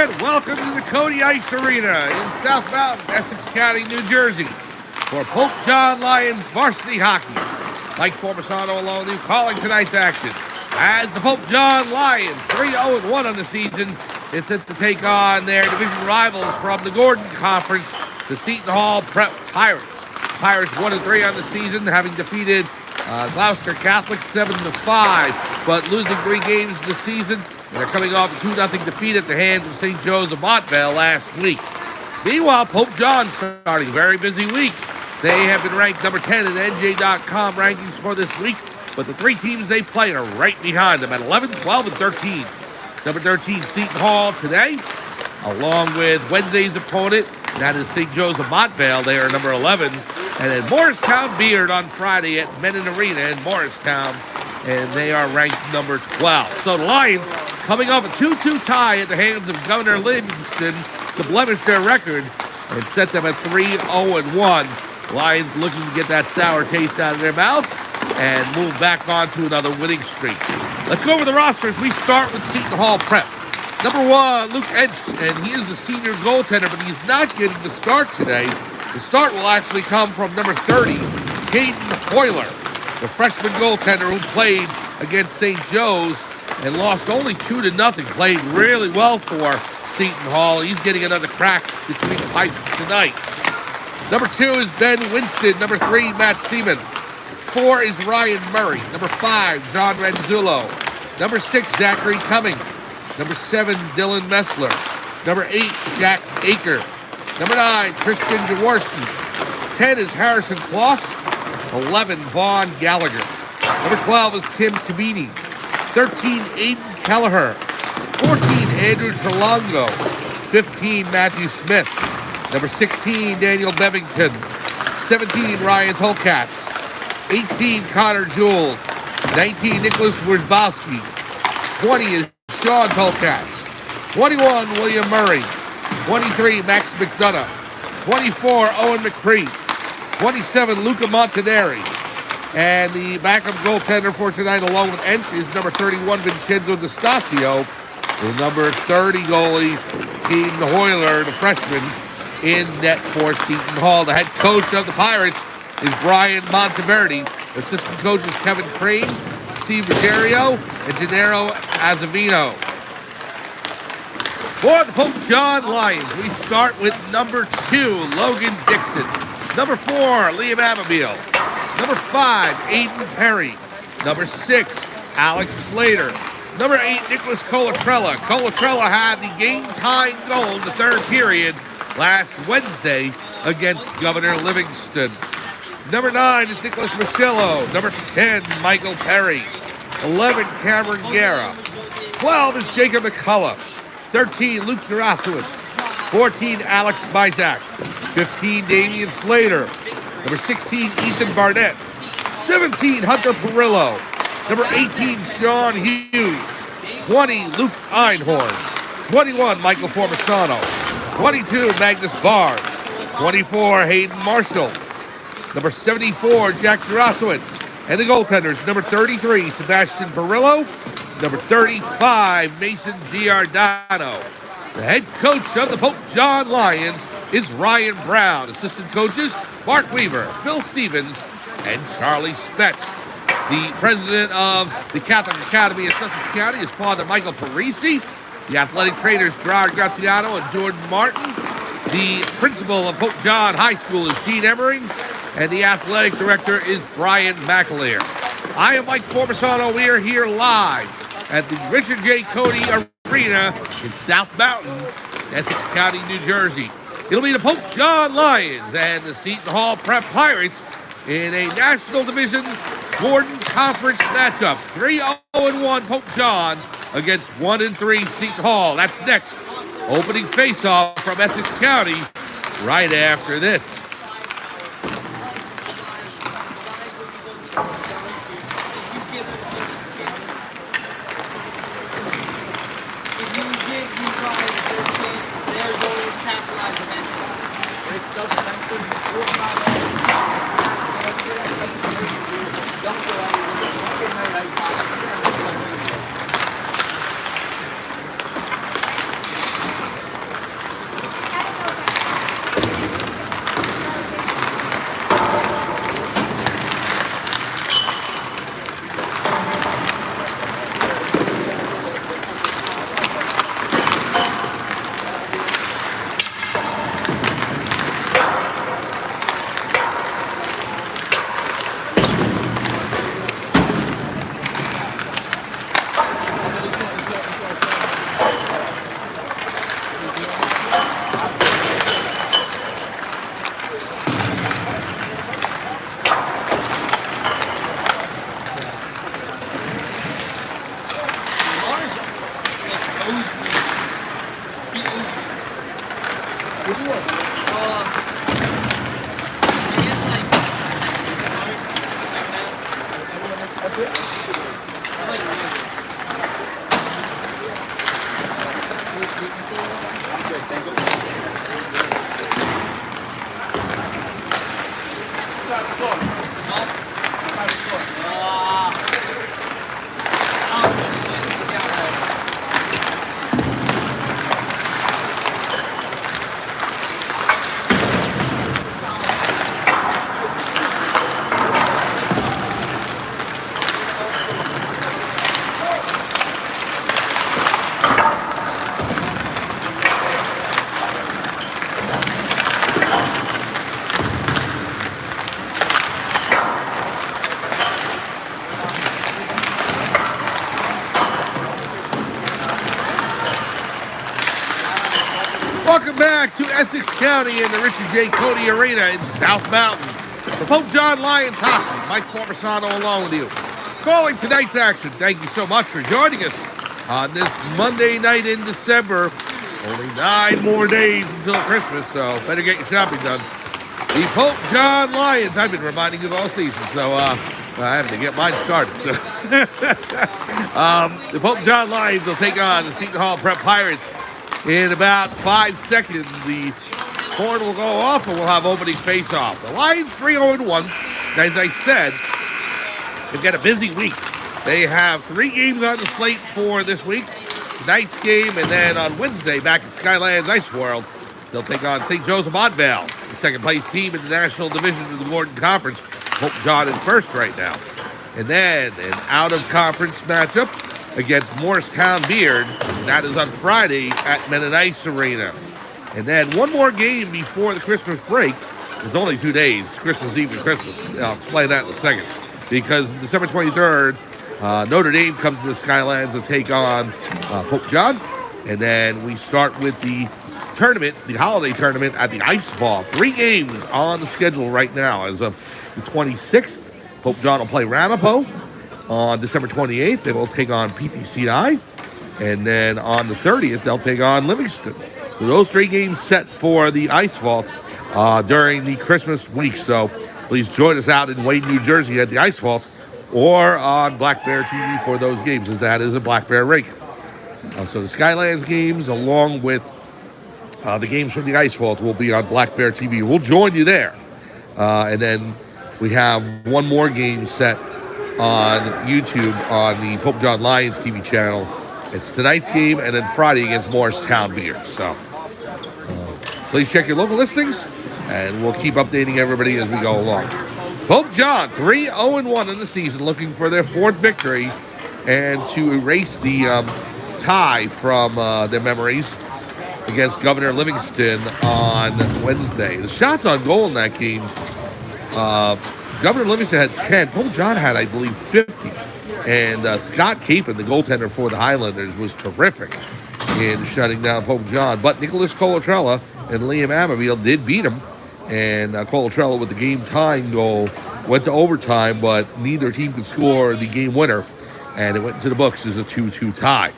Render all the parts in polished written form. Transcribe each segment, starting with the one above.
and welcome to the Codey Ice Arena in South Mountain, Essex County, New Jersey, for Pope John Lions varsity hockey. Mike Formisano along with you calling tonight's action. As the Pope John Lions, 3-0-1 on the season, it's set to take on their division rivals from the Gordon Conference, the Seton Hall Prep Pirates. Pirates 1-3 on the season, having defeated Gloucester Catholic 7-5, but losing 3 games this season. They're coming off a 2-0 defeat at the hands of St. Joe's of Montvale last week. Meanwhile, Pope John's starting a very busy week. They have been ranked number 10 in NJ.com rankings for this week, but the 3 teams they play are right behind them at 11, 12, and 13. Number 13, Seton Hall today, along with Wednesday's opponent, that is St. Joe's of Montvale. They are number 11. And then Morristown Beard on Friday at Menin Arena in Morristown, and they are ranked number 12. So the Lions, coming off a 2-2 tie at the hands of Governor Livingston to blemish their record and set them at 3-0-1. Lions looking to get that sour taste out of their mouths and move back on to another winning streak. Let's go over the rosters. We start with Seton Hall Prep. Number 1, Luke Entz, and he is a senior goaltender, but he's not getting the start today. The start will actually come from number 30, Caden Hoyler, the freshman goaltender who played against St. Joe's and lost only 2-0. Played really well for Seton Hall. He's getting another crack between the pipes tonight. Number 2 is Ben Winston. Number 3, Matt Seaman. 4 is Ryan Murray. Number 5, John Renzullo. Number 6, Zachary Cumming. Number 7, Dylan Messler. Number 8, Jack Aker. Number 9, Christian Jaworski. 10 is Harrison Kloss. 11, Vaughn Gallagher. Number 12 is Tim Cavini. 13, Aiden Kelleher. 14, Andrew Trelongo. 15, Matthew Smith. Number 16, Daniel Bevington. 17, Ryan Tolkatz. 18, Connor Jewell. 19, Nicholas Wierzbowski. 20 is Sean Tolkatz. 21, William Murray. 23, Max McDonough. 24, Owen McCree. 27, Luca Montanari. And the backup goaltender for tonight, along with Ench, is number 31, Vincenzo DeStasio. The number 30 goalie, Keaton Hoyler, the freshman, in net for Seton Hall. The head coach of the Pirates is Brian Monteverde. Assistant coaches Kevin Crane, Steve Ruggiero, and Gennaro Azzavino. For the Pope John Lions, we start with number 2, Logan Dixon. Number 4, Liam Abbeville. Number 5, Aiden Perry. Number 6, Alex Slater. Number 8, Nicholas Colatrella. Colatrella had the game-tying goal in the third period last Wednesday against Governor Livingston. Number 9 is Nicholas Michello. Number 10, Michael Perry. 11, Cameron Guerra. 12 is Jacob McCullough. 13, Luke Jarosowitz. 14, Alex Bizak. 15, Damian Slater. Number 16, Ethan Barnett. 17, Hunter Perillo. Number 18, Sean Hughes. 20, Luke Einhorn. 21, Michael Formisano. 22, Magnus Bars. 24, Hayden Marshall. Number 74, Jack Jarosowitz. And the goaltenders, number 33, Sebastian Perillo. Number 35, Mason Giordano. The head coach of the Pope John Lions is Ryan Brown. Assistant coaches, Mark Weaver, Phil Stevens, and Charlie Spetz. The president of the Catholic Academy of Sussex County is Father Michael Parisi. The athletic trainers, Gerard Graziano and Jordan Martin. The principal of Pope John High School is Gene Emmering. And the athletic director is Brian McAleer. I am Mike Formisano. We are here live at the Richard J. Codey Arena in South Mountain, Essex County, New Jersey. It'll be the Pope John Lions and the Seton Hall Prep Pirates in a National Division Gordon Conference matchup. 3-0-1 Pope John against 1-3 Seton Hall. That's next. Opening faceoff from Essex County right after this. Welcome back to Essex County in the Richard J. Codey Arena in South Mountain. For Pope John Lions Hockey, Mike Formisano along with you. Calling tonight's action, thank you so much for joining us on this Monday night in December. Only 9 more days until Christmas, so better get your shopping done. The Pope John Lions, I've been reminding you all season, so I have to get mine started. So the Pope John Lions will take on the Seton Hall Prep Pirates in about 5 seconds. The horn will go off and we'll have opening face-off. The Lions 3-0-1. As I said, they've got a busy week. They have 3 games on the slate for this week. Tonight's game, and then on Wednesday, back at Skylands Ice World, they'll take on St. Joe's of Montvale, the second-place team in the National Division of the Gordon Conference. Pope John in first right now. And then an out-of-conference matchup against Morristown Beard, and that is on Friday at Mennonites Arena. And then one more game before the Christmas break. It's only 2 days, Christmas Eve and Christmas. I'll explain that in a second. Because December 23rd, Notre Dame comes to the Skylands to take on Pope John. And then we start with the tournament, the holiday tournament at the Ice Vault. 3 games on the schedule right now. As of the 26th, Pope John will play Ramapo. On December 28th, they will take on PTCI. And then on the 30th, they'll take on Livingston. So those 3 games set for the Ice Vault during the Christmas week. So please join us out in Wayne, New Jersey at the Ice Vault or on Black Bear TV for those games, as that is a Black Bear rink. So the Skylands games, along with the games from the Ice Vault, will be on Black Bear TV. We'll join you there. And then we have one more game set on YouTube on the Pope John Lions TV channel. It's tonight's game, and then Friday against Morristown Beard. So please check your local listings, and we'll keep updating everybody as we go along. Pope John 3-0-1 in the season, looking for their 4th victory and to erase the tie from their memories against Governor Livingston on Wednesday. The shots on goal in that game, Governor Livingston had 10. Pope John had, I believe, 50. And Scott Capon, the goaltender for the Highlanders, was terrific in shutting down Pope John. But Nicholas Colatrella and Liam Amabile did beat him. And Colatrella, with the game-tying goal, went to overtime, but neither team could score the game winner. And it went into the books as a 2-2 tie.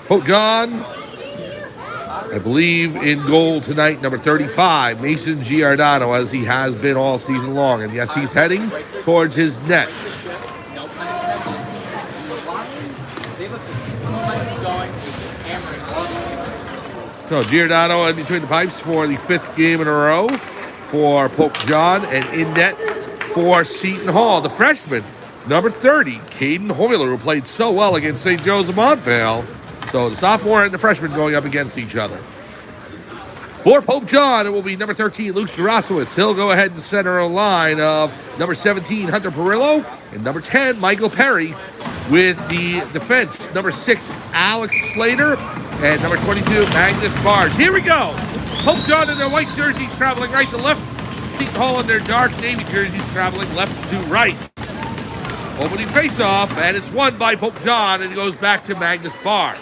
Pope John, I believe, in goal tonight, number 35, Mason Giordano, as he has been all season long. And yes, he's heading towards his net. So Giordano in between the pipes for the 5th game in a row for Pope John, and in net for Seton Hall. The freshman, number 30, Caden Hoyler, who played so well against St. Joe's of Montvale. So the sophomore and the freshman going up against each other. For Pope John, it will be number 13, Luke Jarosowitz. He'll go ahead and center a line of number 17, Hunter Perillo, and number 10, Michael Perry, with the defense, number 6, Alex Slater, and number 22, Magnus Barge. Here we go. Pope John in their white jerseys traveling right to left. Seton Hall in their dark navy jerseys traveling left to right. Opening face-off, and it's won by Pope John, and it goes back to Magnus Barge.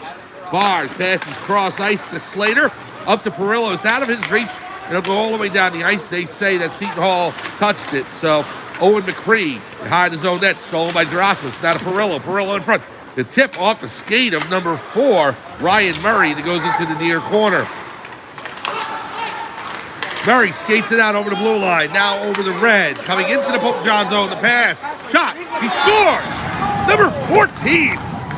Barge passes cross ice to Slater, up to Perillo. It's out of his reach, and it'll go all the way down the ice. They say that Seton Hall touched it, so Owen McCree behind his own net, stolen by Jarosowitz. Now to Perillo. Perillo in front. The tip off the skate of number 4, Ryan Murray, that goes into the near corner. Murray skates it out over the blue line, now over the red. Coming into the Pope John zone, the pass. Shot, he scores! Number 14,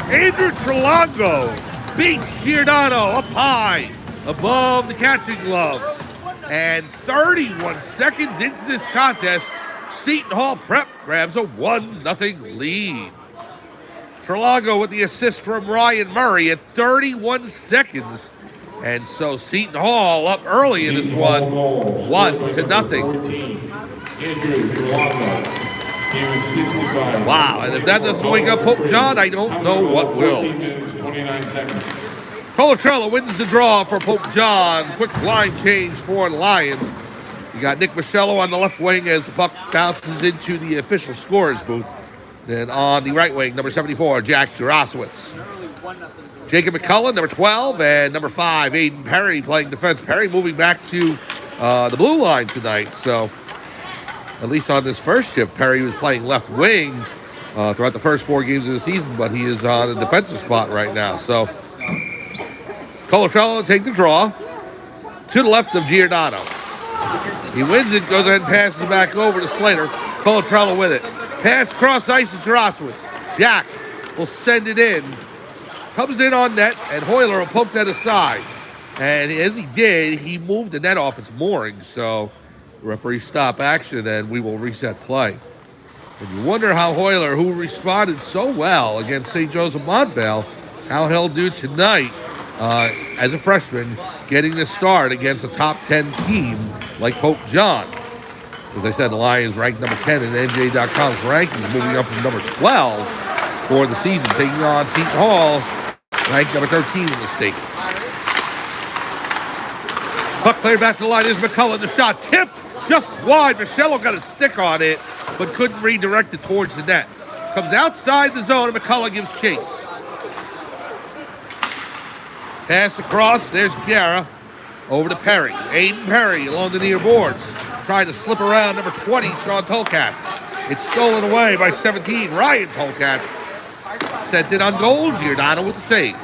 Andrew Trelongo beats Giordano up high, above the catching glove. And 31 seconds into this contest, Seton Hall Prep grabs a 1-0 lead. Trelongo with the assist from Ryan Murray at 31 seconds. And so Seton Hall up early in this one, 1-0. Wow, and if that doesn't wake up Pope John, I don't know what will. Colatrella wins the draw for Pope John. Quick line change for the Lions. You got Nick Michello on the left wing as the puck bounces into the official scorer's booth. Then on the right wing, number 74, Jack Jarosowitz. Jacob McCullough, number 12, and number 5, Aiden Perry playing defense. Perry moving back to the blue line tonight. So at least on this first shift, Perry was playing left wing throughout the first 4 games of the season, but he is on a defensive spot right now. So Colatrella will take the draw to the left of Giordano. He wins it, goes ahead and passes back over to Slater. Colatrella with it. Pass cross ice to Jarosowitz. Jack will send it in. Comes in on net, and Hoyler will poke that aside. And as he did, he moved the net off its moorings. So the referee stop action, and we will reset play. And you wonder how Hoyler, who responded so well against St. Joseph Montvale, how he'll do tonight as a freshman, getting the start against a top 10 team like Pope John. As I said, the Lions ranked number 10 in NJ.com's rankings, moving up from number 12 for the season, taking on Seton Hall, ranked number 13 in the state. Puck cleared back to the line. Is McCullough. The shot tipped just wide. Michello got a stick on it, but couldn't redirect it towards the net. Comes outside the zone, and McCullough gives chase. Pass across. There's Guerra. Over to Perry. Aiden Perry along the near boards. Trying to slip around number 20, Sean Tolkatz. It's stolen away by 17, Ryan Tolkatz. Sent it on goal. Giordano with the save.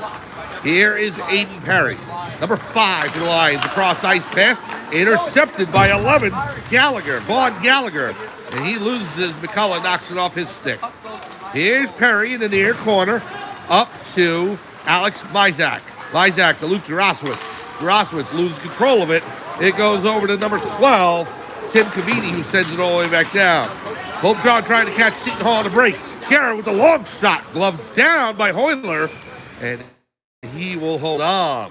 Here is Aiden Perry. Number 5 for the Lions. The cross ice pass. Intercepted by 11, Gallagher. Vaughn Gallagher. And he loses as McCullough knocks it off his stick. Here's Perry in the near corner. Up to Alex Mizak. Mizak to Luke Jarosowitz. Jarosowitz loses control of it. It goes over to number 12, Tim Cavini, who sends it all the way back down. Pope John trying to catch Seton Hall on the break. Garrett with the long shot, gloved down by Hoyler, and he will hold on.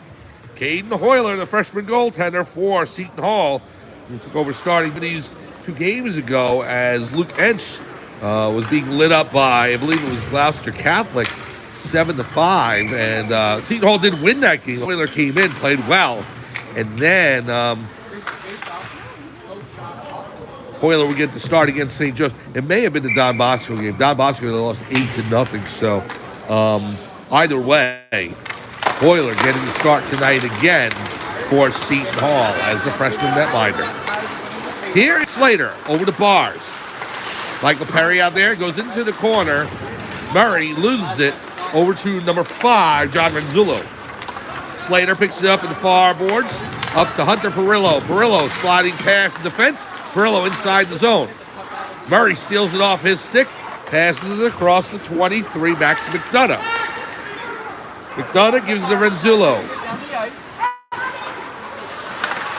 Caden Hoyler, the freshman goaltender for Seton Hall, who took over starting these 2 games ago as Luke Ensch was being lit up by, I believe it was Gloucester Catholic, 7-5, and Seton Hall did win that game. Hoyler came in, played well, and then Hoyler would get the start against St. Joseph. It may have been the Don Bosco game. Don Bosco lost 8-0, so either way, Hoyler getting the start tonight again for Seton Hall as the freshman netminder. Here's Slater over to Bars. Michael Perry out there goes into the corner. Murray loses it over to number 5, John Renzullo. Slater picks it up in the far boards. Up to Hunter Perillo. Perillo sliding past the defense. Perillo inside the zone. Murray steals it off his stick. Passes it across the 23, Max McDonough. McDonough gives it to Renzullo.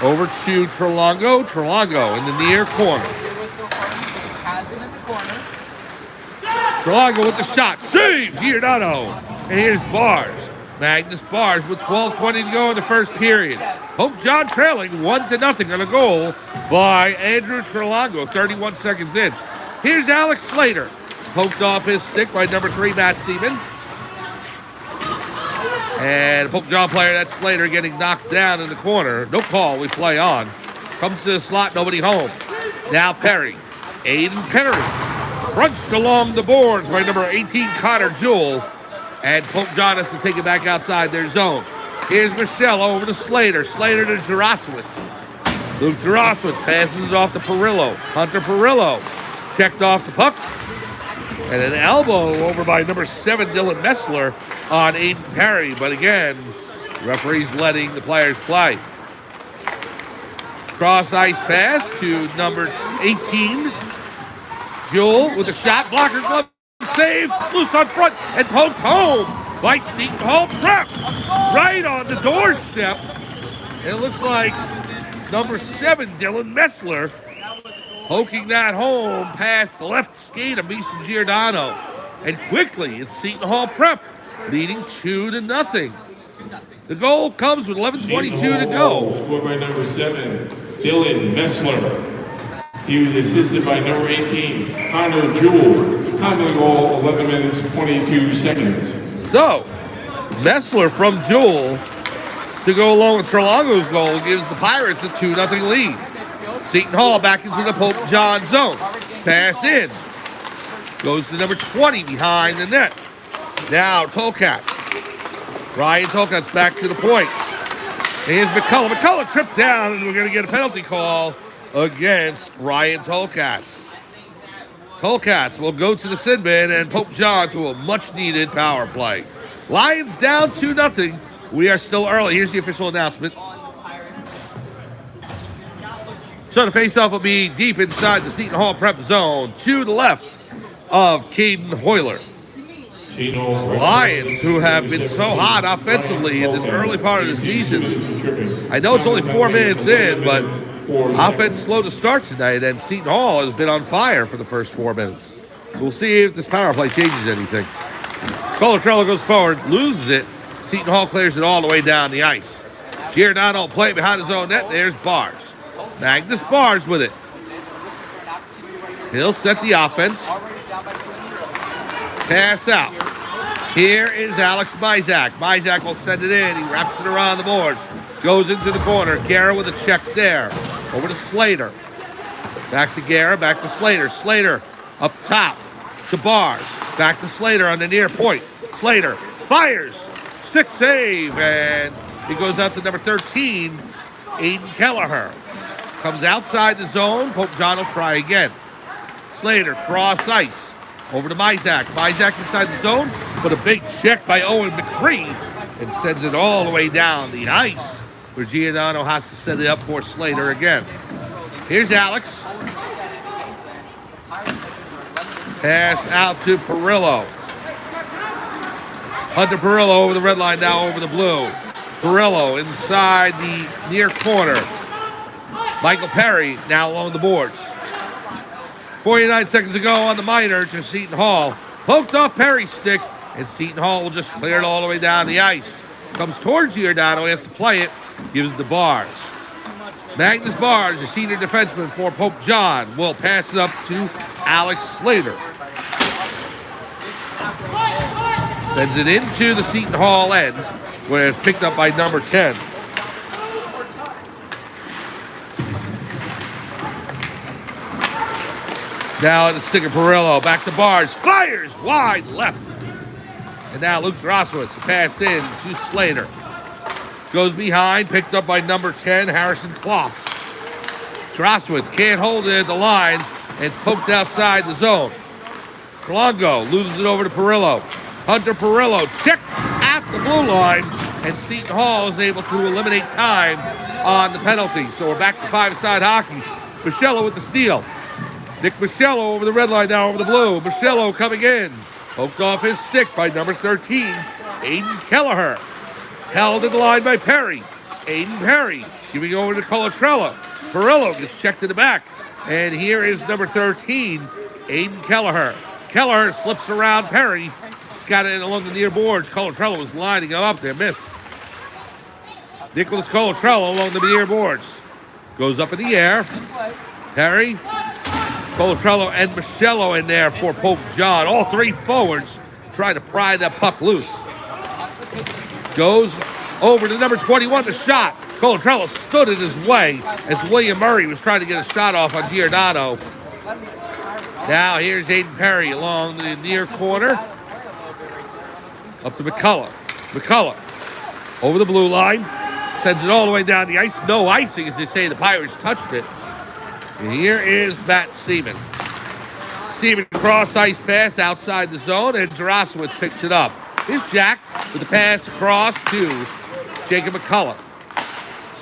Over to Trelongo. Trelongo in the near corner. Trelongo with the shot. Save Giordano. And here's Bars. Magnus Bars with 12:20 to go in the first period. Pope John trailing 1-0 on a goal by Andrew Trelongo, 31 seconds in. Here's Alex Slater. Poked off his stick by number 3, Matt Seaman. And Pope John player, that's Slater, getting knocked down in the corner. No call, we play on. Comes to the slot, nobody home. Now Perry. Aiden Perry. Crunched along the boards by number 18, Connor Jewell. And Pope John has to take it back outside their zone. Here's Michelle over to Slater. Slater to Jarosowitz. Luke Jarosowitz passes it off to Perillo. Hunter Perillo checked off the puck. And an elbow over by number 7, Dylan Messler on Aiden Perry. But again, referees letting the players play. Cross ice pass to number 18. Jewel with a shot. Blocker glove save. Loose on front and poked home by Seton Hall Prep. Right on the doorstep. It looks like number 7, Dylan Messler, poking that home past the left skate of Mason Giordano. And quickly, it's Seton Hall Prep leading 2-0. The goal comes with 11:22 to go. Scored by number 7, Dylan Messler. He was assisted by number 18, Connor Jewell. Time of the goal, 11 minutes, 22 seconds. So, Messler from Jewell to go along with Trelongo's goal gives the Pirates a 2-0 lead. Seton Hall back into the Pope John zone. Pass in. Goes to number 20 behind the net. Now, Tolkats. Ryan Tolkats back to the point. Here's McCullough. McCullough tripped down, and we're going to get a penalty call against Ryan Tolkats. Tolkats will go to the sin bin, and Pope John to a much-needed power play. Lions down 2-0. We are still early. Here's the official announcement. So the faceoff will be deep inside the Seton Hall Prep zone to the left of Caden Hoyler. Lions, who have been so hot offensively in this early part of the season. I know it's only 4 minutes in, but offense slow to start tonight, and Seton Hall has been on fire for the first 4 minutes. So we'll see if this power play changes anything. Colatrello goes forward, loses it. Seton Hall clears it all the way down the ice. Giordano play behind his own net. There's Bars. Magnus Bars with it. He'll set the offense. Pass out. Here is Alex Mizak. Mizak will send it in. He wraps it around the boards. Goes into the corner. Guerra with a check there. Over to Slater. Back to Guerra. Back to Slater. Slater up top to Bars. Back to Slater on the near point. Slater fires. Stick save. And he goes out to number 13, Aiden Kelleher. Comes outside the zone. Pope John will try again. Slater cross ice. Over to Mizak. Mizak inside the zone, but a big check by Owen McCree and sends it all the way down the ice, where Giordano has to set it up for Slater again. Here's Alex. Pass out to Perillo. Hunter Perillo over the red line, now over the blue. Perillo inside the near corner. Michael Perry now along the boards. 49 seconds to go on the minor to Seton Hall. Poked off Perry's stick, and Seton Hall will just clear it all the way down the ice. Comes towards Giordano, he has to play it, gives the Bars. Magnus Bars, the senior defenseman for Pope John, will pass it up to Alex Slater. Sends it into the Seton Hall end, where it's picked up by number 10. Now the stick of Perillo, back to Bars, fires wide left. And now Luke Drosowitz, pass in to Slater. Goes behind, picked up by number 10, Harrison Kloss. Drosowitz can't hold it at the line, and it's poked outside the zone. Trelongo loses it over to Perillo. Hunter Perillo checked at the blue line, and Seton Hall is able to eliminate time on the penalty. So we're back to five-side hockey. Michello with the steal. Nick Michello over the red line, now over the blue. Michello coming in. Poked off his stick by number 13, Aiden Kelleher. Held at the line by Perry. Aiden Perry giving over to Colatrello. Perillo gets checked in the back. And here is number 13, Aiden Kelleher. Kelleher slips around Perry. He's got it along the near boards. Colatrello was lining him up there, missed. Nicholas Colatrello along the near boards. Goes up in the air. Perry. Colatrello and Michello in there for Pope John. All three forwards trying to pry that puck loose. Goes over to number 21, the shot. Colatrello stood in his way as William Murray was trying to get a shot off on Giordano. Now here's Aiden Perry along the near corner. Up to McCullough. McCullough over the blue line. Sends it all the way down the ice. No icing, as they say. The Pirates touched it. And here is Matt Seaman. Seaman cross ice pass outside the zone, and Drosowitz picks it up. Here's Jack with the pass across to Jacob McCullough.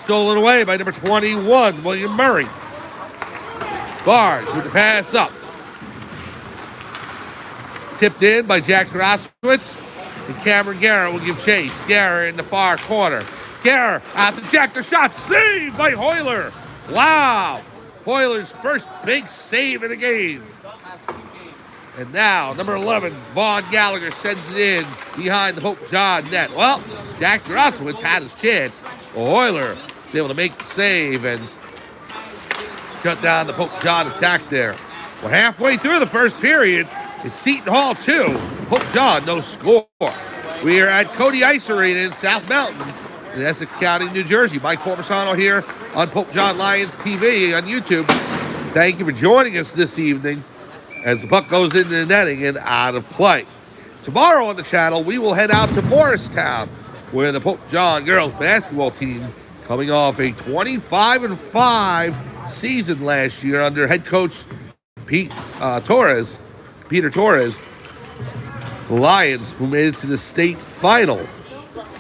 Stolen away by number 21, William Murray. Bars with the pass up. Tipped in by Jack Roswitz. And Cameron Guerra will give chase. Guerra in the far corner. Guerra out to Jack. The shot saved by Hoyler. Wow. Hoyler's first big save of the game. And now, number 11, Vaughn Gallagher sends it in behind the Pope John net. Well, Jack Roswitz had his chance. Hoyler was able to make the save and shut down the Pope John attack there. We're halfway through the first period. It's Seton Hall 2, Pope John no score. We are at Codey Ice Arena in South Mountain in Essex County, New Jersey. Mike Formisano here on Pope John Lions TV on YouTube. Thank you for joining us this evening as the puck goes into the netting and out of play. Tomorrow on the channel, we will head out to Morristown, where the Pope John girls basketball team, coming off a 25-5 season last year under head coach Peter Torres, the Lions, who made it to the state final.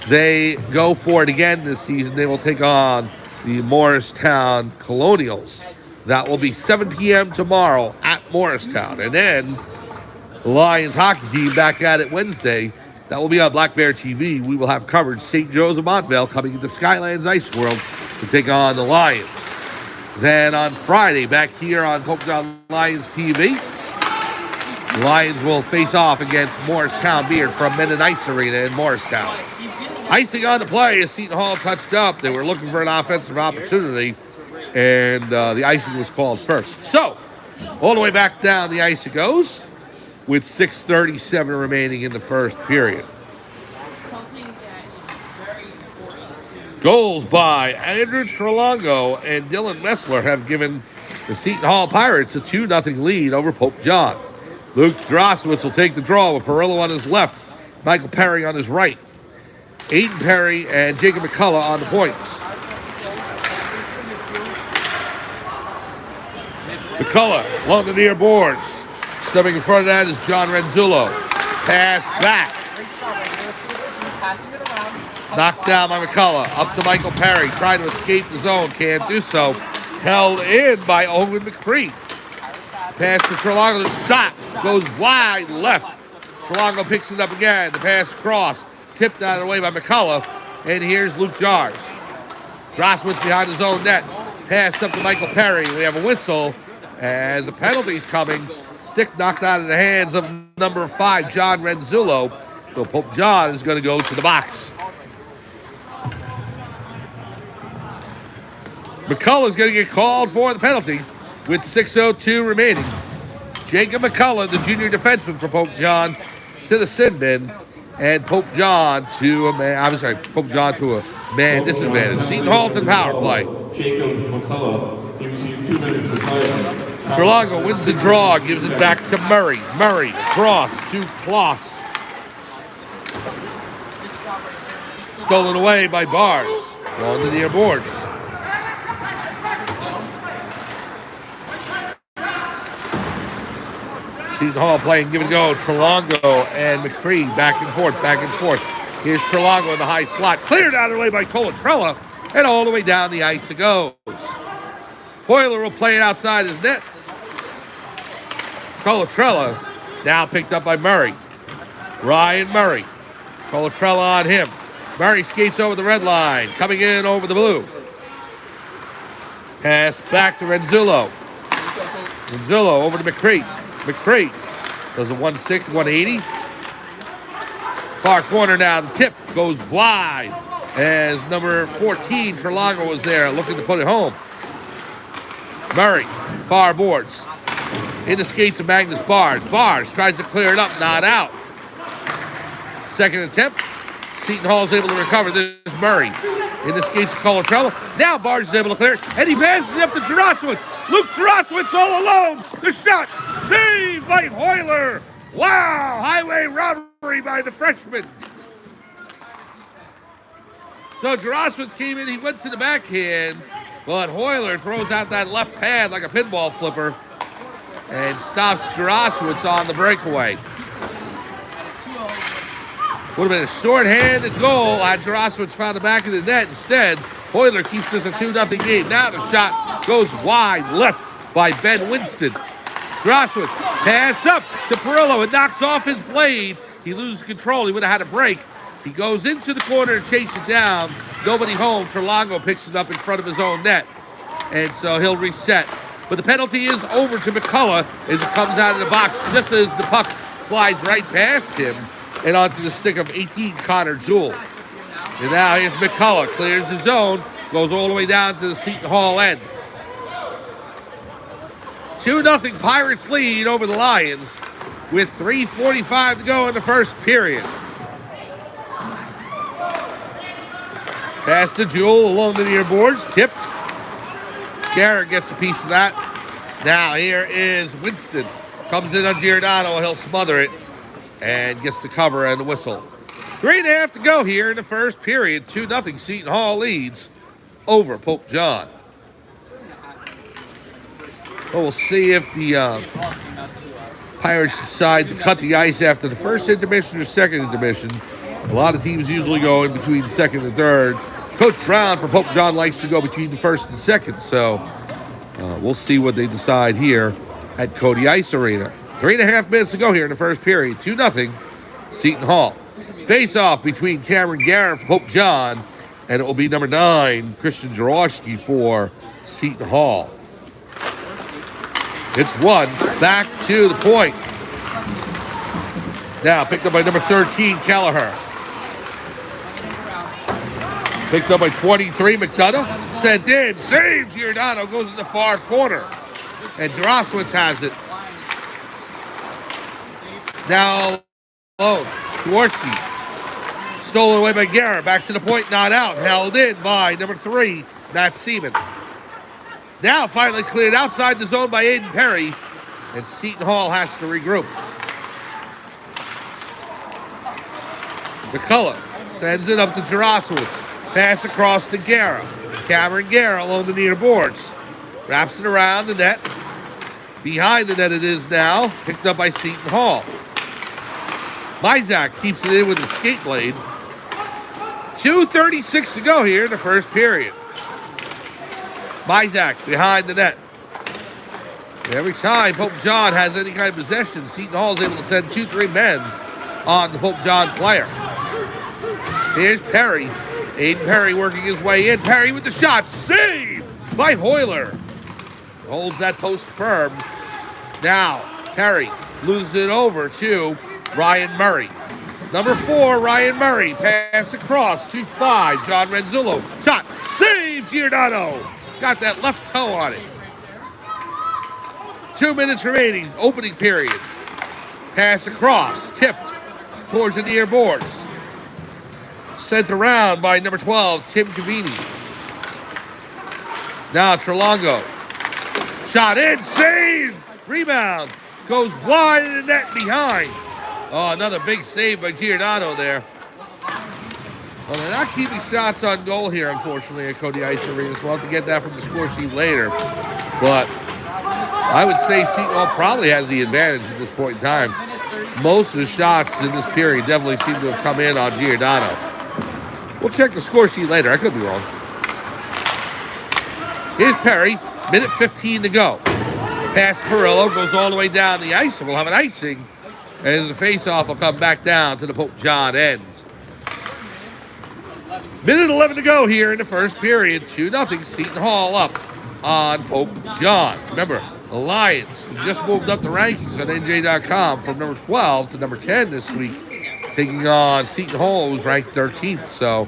They go for it again this season. They will take on the Morristown Colonials. That will be 7 p.m. tomorrow at Morristown. And then the Lions hockey team back at it Wednesday. That will be on Black Bear TV. We will have coverage. St. Joe's of Montvale coming into Skylands Ice World to take on the Lions. Then on Friday, back here on Pope John Lions TV, the Lions will face off against Morristown Beard from Men and Ice Arena in Morristown. Icing on the play as Seton Hall touched up. They were looking for an offensive opportunity, and the icing was called first. So, all the way back down the ice it goes with 6:37 remaining in the first period. Goals by Andrew Trelongo and Dylan Messler have given the Seton Hall Pirates a 2-0 lead over Pope John. Luke Droswitz will take the draw with Perillo on his left, Michael Perry on his right. Aiden Perry and Jacob McCullough on the points. McCullough along the near boards. Stepping in front of that is John Renzullo. Pass back. Knocked down by McCullough. Up to Michael Perry. Trying to escape the zone. Can't do so. Held in by Owen McCree. Pass to Trelongo. The shot goes wide left. Trelongo picks it up again. The pass across. Tipped out of the way by McCullough. And here's Luke Jars. Droswitz behind his own net. Pass up to Michael Perry. We have a whistle as a penalty's coming. Stick knocked out of the hands of number 5, John Renzullo. So Pope John is going to go to the box. McCullough's going to get called for the penalty with 6:02 remaining. Jacob McCullough, the junior defenseman for Pope John, to the sin bin. And Pope John to a man, Pope John to a man disadvantage. Seton Halton power play. Jacob McCullough, he received 2 minutes for play. Trelongo wins the draw, gives it back to Murray. Murray cross to Kloss. Stolen away by Bars on the near boards. Seton Hall playing give and go. Trelongo and McCree back and forth, back and forth. Here's Trelongo in the high slot. Cleared out of the way by Colatrella. And all the way down the ice it goes. Hoyler will play it outside his net. Colatrella now picked up by Murray. Ryan Murray. Colatrella on him. Murray skates over the red line. Coming in over the blue. Pass back to Renzullo. Renzullo over to McCree. McCree does a 1-6, 180. Far corner now. The tip goes wide as number 14, Trelongo, was there looking to put it home. Murray, far boards. In the skates of Magnus Bars. Bars tries to clear it up, not out. Second attempt. Seton Hall is able to recover. This is Murray. In the skates of Colatrella. Now Bars is able to clear it, and he passes it up to Droswitz. Luke Droswitz all alone. The shot saved by Hoyler. Wow, highway robbery by the freshman. So Droswitz came in, he went to the backhand, but Hoyler throws out that left pad like a pinball flipper and stops Droswitz on the breakaway. Would have been a short-handed goal had Droswitz found the back of the net. Instead, Hoyler keeps this a 2-0 game. Now the shot goes wide left by Ben Winston. Droswitz pass up to Perillo. It knocks off his blade. He loses control. He would have had a break. He goes into the corner to chase it down. Nobody home. Trelongo picks it up in front of his own net. And so he'll reset. But the penalty is over to McCullough as it comes out of the box just as the puck slides right past him and onto the stick of 18, Connor Jewell. And now here's McCullough. Clears the zone. Goes all the way down to the Seton Hall end. 2-0 Pirates lead over the Lions with 3:45 to go in the first period. Pass to Jewell along the near boards. Tipped. Garrett gets a piece of that. Now here is Winston. Comes in on Giordano. He'll smother it and gets the cover and the whistle. 3.5 to go here in the first period. 2-0 Seton Hall leads over Pope John. Well, we'll see if the Pirates decide to cut the ice after the first intermission or second intermission. A lot of teams usually go in between second and third. Coach Brown for Pope John likes to go between the first and second, so we'll see what they decide here at Codey Ice Arena. 3.5 minutes to go here in the first period. 2-0 Seton Hall. Face-off between Cameron Garrett for Pope John, and it will be number 9, Christian Jaworski for Seton Hall. It's one back to the point. Now picked up by number 13, Kelleher. Picked up by 23, McDonough. Sent in, saves Giordano, goes in the far corner. And Droswitz has it. Now alone, Jaworski. Stolen away by Garrett. Back to the point, not out. Held in by number 3, Matt Seaman. Now finally cleared outside the zone by Aiden Perry, and Seton Hall has to regroup. McCullough sends it up to Droswitz. Pass across to Guerra. Cameron Guerra along the near boards. Wraps it around the net. Behind the net it is now. Picked up by Seton Hall. Mizak keeps it in with his skate blade. 2:36 to go here in the first period. Mizak behind the net. Every time Pope John has any kind of possession, Seton Hall is able to send 2-3 men on the Pope John player. Here's Perry. Aiden Perry working his way in. Perry with the shot. Save by Hoyler. Holds that post firm. Now, Perry loses it over to Ryan Murray. Number 4, Ryan Murray. Pass across to 5, John Renzullo. Shot. Save Giordano. Got that left toe on it. 2 minutes remaining. Opening period. Pass across. Tipped towards the near boards. Sent around by number 12, Tim Cavini. Now Trelongo. Shot in. Save. Rebound. Goes wide in the net behind. Oh, another big save by Giordano there. Well, they're not keeping shots on goal here, unfortunately, at Codey Ice Arena, so we'll have to get that from the score sheet later. But I would say Seton Hall probably has the advantage at this point in time. Most of the shots in this period definitely seem to have come in on Giordano. We'll check the score sheet later. I could be wrong. Here's Perry. Minute 15 to go. Pass Perillo. Goes all the way down the ice. We'll have an icing. As the face-off will come back down to the Pope John end. Minute 11 to go here in the first period. 2-0 Seton Hall up on Pope John. Remember, the Lions just moved up the rankings on NJ.com from number 12 to number 10 this week, taking on Seton Hall, who's ranked 13th. So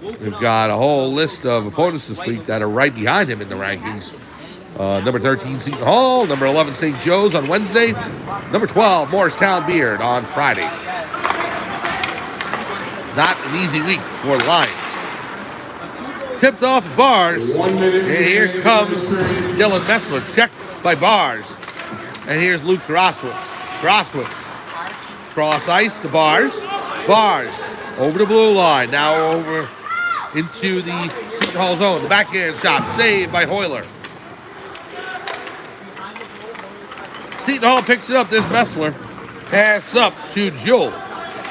we've got a whole list of opponents this week that are right behind him in the rankings. Number 13, Seton Hall. Number 11, St. Joe's on Wednesday. Number 12, Morristown Beard on Friday. Not an easy week for the Lions. Tipped off Bars. And here comes Dylan Messler. Checked by Bars. And here's Luke Droswitz. Droswitz. Cross ice to Bars. Bars over the blue line. Now over into the Seton Hall zone. The backhand shot saved by Hoyler. Seton Hall picks it up, this Messler. Pass up to Jewell.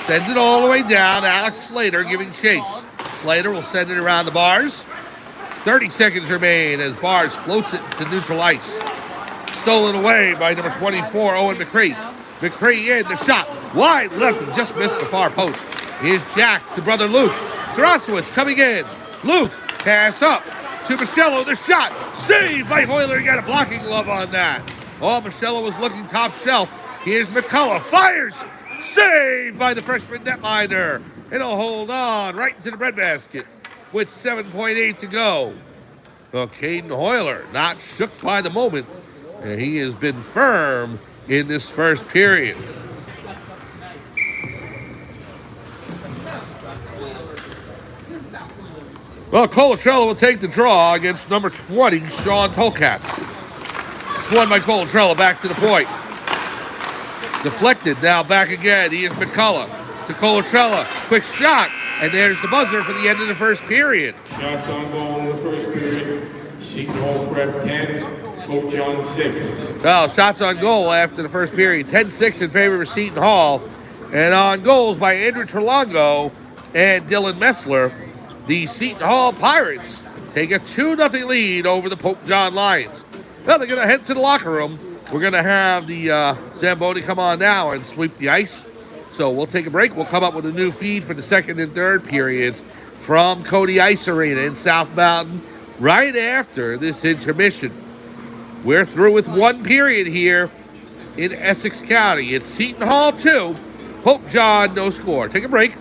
Sends it all the way down. Alex Slater giving chase. Slater will send it around the Bars. 30 seconds remain as Bars floats it to neutral ice. Stolen away by number 24, Owen McCree. McCree in, the shot. Wide left, he just missed the far post. Here's Jack to brother Luke. Tarasowitz coming in. Luke, pass up to Michello, the shot. Saved by Hoyler, he got a blocking glove on that. Oh, Michello was looking top shelf. Here's McCullough, fires. Saved by the freshman netminder. And he'll hold on right into the breadbasket with 7.8 to go. Well, Caden Hoyler not shook by the moment. And he has been firm in this first period. Well, Colatrella will take the draw against number 20, Sean Tolkatz. It's won by Colatrella, back to the point. Deflected, now back again. He is McCullough to Colatrella. Quick shot, and there's the buzzer for the end of the first period. Shots on goal in the first period. Seton Hall Prep 10, Pope John 6. Well, shots on goal after the first period. 10-6 in favor of Seton Hall. And on goals by Andrew Trelongo and Dylan Messler, the Seton Hall Pirates take a 2-0 lead over the Pope John Lions. Well, they're going to head to the locker room. We're going to have the Zamboni come on now and sweep the ice. So we'll take a break. We'll come up with a new feed for the second and third periods from Codey Ice Arena in South Mountain right after this intermission. We're through with one period here in Essex County. It's Seton Hall 2, Pope John no score. Take a break.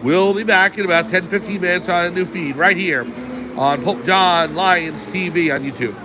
We'll be back in about 10-15 minutes on a new feed right here on Pope John Lions TV on YouTube.